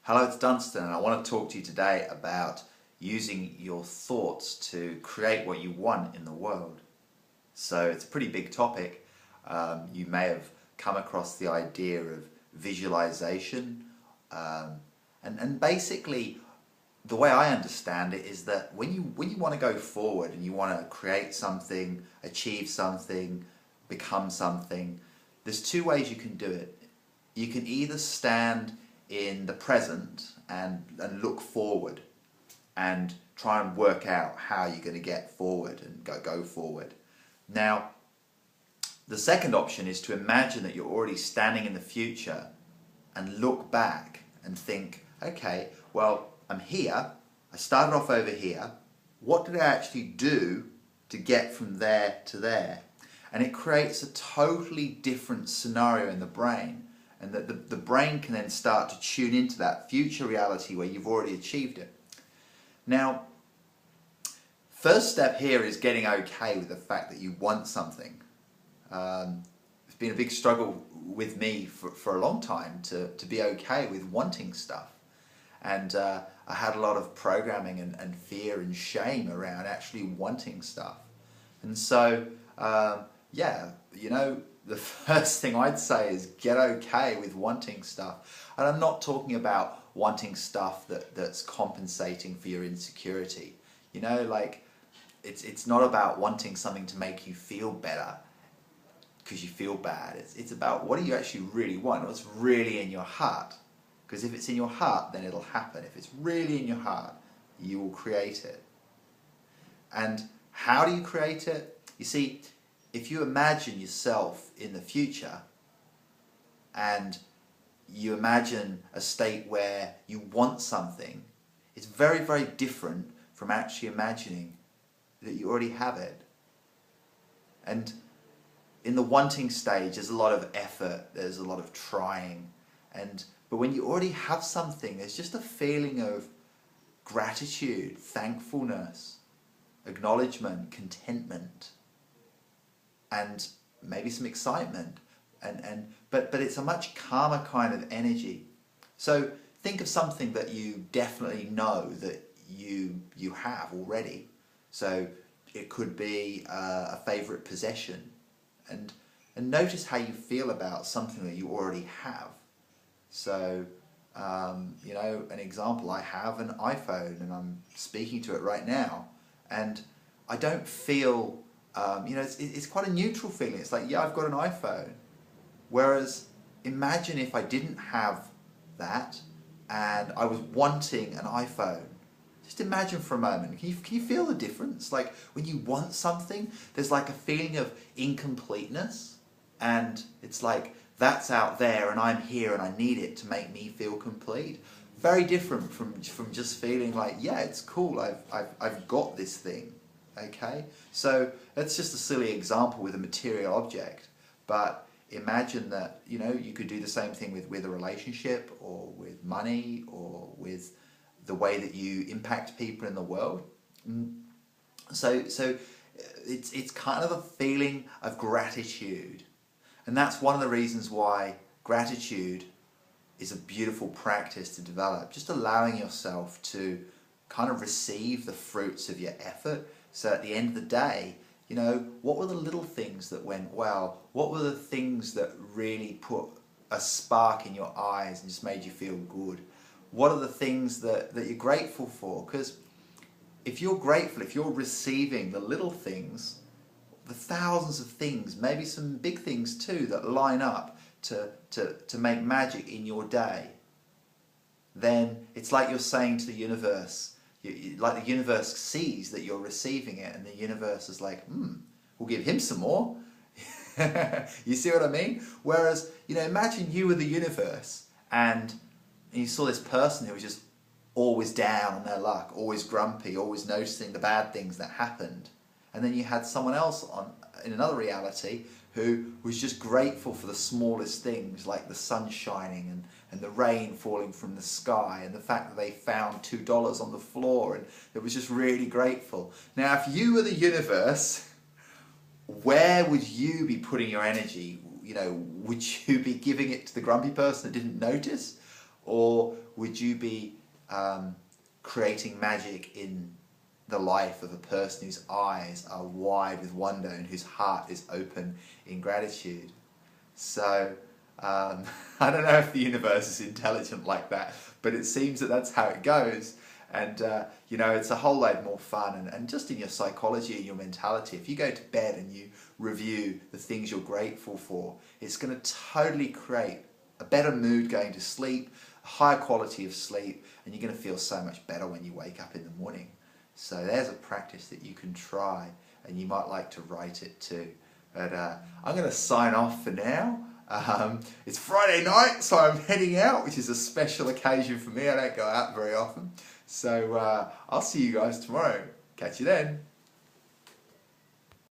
Hello, it's Dunstan, and I want to talk to you today about using your thoughts to create what you want in the world. So it's a pretty big topic. You may have come across the idea of visualization, and basically the way I understand it is that when you want to go forward and you want to create something, achieve something, become something, there's two ways you can do it. You can either stand in the present and look forward and try and work out how you're going to get forward and go forward. Now, the second option is to imagine that you're already standing in the future and look back and think, okay, well, I'm here, I started off over here, what did I actually do to get from there to there? And it creates a totally different scenario in the brain. And that the brain can then start to tune into that future reality where you've already achieved it. Now, first step here is getting okay with the fact that you want something. It's been a big struggle with me for a long time to be okay with wanting stuff. And I had a lot of programming and fear and shame around actually wanting stuff. And so, yeah, you know, the first thing I'd say is get okay with wanting stuff. And I'm not talking about wanting stuff that's compensating for your insecurity. You know, like, it's not about wanting something to make you feel better because you feel bad. It's about what do you actually really want, what's really in your heart. Because if it's in your heart, then it'll happen. If it's really in your heart, you will create it. And how do you create it? You see, if you imagine yourself in the future and you imagine a state where you want something, it's very, very different from actually imagining that you already have it. And in the wanting stage, there's a lot of effort, there's a lot of trying, but when you already have something, there's just a feeling of gratitude, thankfulness, acknowledgement, contentment, and maybe some excitement, but it's a much calmer kind of energy. So think of something that you definitely know that you have already. So it could be a favorite possession, and notice how you feel about something that you already have. So you know, an example, I have an iPhone and I'm speaking to it right now, and I don't feel you know, it's quite a neutral feeling. It's like, yeah, I've got an iPhone. Whereas, imagine if I didn't have that and I was wanting an iPhone. Just imagine for a moment. Can you feel the difference? Like, when you want something, there's like a feeling of incompleteness. And it's like, that's out there and I'm here and I need it to make me feel complete. Very different from just feeling like, yeah, it's cool, I've got this thing. Okay, so that's just a silly example with a material object, but imagine that, you know, you could do the same thing with a relationship or with money or with the way that you impact people in the world. So it's kind of a feeling of gratitude, and that's one of the reasons why gratitude is a beautiful practice to develop, just allowing yourself to kind of receive the fruits of your effort. So at the end of the day, you know, what were the little things that went well? What were the things that really put a spark in your eyes and just made you feel good? What are the things that you're grateful for? Because if you're grateful, if you're receiving the little things, the thousands of things, maybe some big things too, that line up to make magic in your day, then it's like you're saying to the universe, like the universe sees that you're receiving it, and the universe is like, we'll give him some more. You see what I mean? Whereas, you know, imagine you were the universe and you saw this person who was just always down on their luck, always grumpy, always noticing the bad things that happened. And then you had someone else in another reality who was just grateful for the smallest things, like the sun shining and the rain falling from the sky and the fact that they found $2 on the floor, and it was just really grateful. Now, if you were the universe, where would you be putting your energy? You know, would you be giving it to the grumpy person that didn't notice? Or would you be creating magic in the life of a person whose eyes are wide with wonder and whose heart is open in gratitude? So I don't know if the universe is intelligent like that, but it seems that that's how it goes. And it's a whole load more fun, and just in your psychology and your mentality, if you go to bed and you review the things you're grateful for, it's going to totally create a better mood going to sleep, a higher quality of sleep, and you're going to feel so much better when you wake up in the morning. So there's a practice that you can try, and you might like to write it too. But I'm going to sign off for now. It's Friday night, so I'm heading out, which is a special occasion for me. I don't go out very often. So I'll see you guys tomorrow. Catch you then.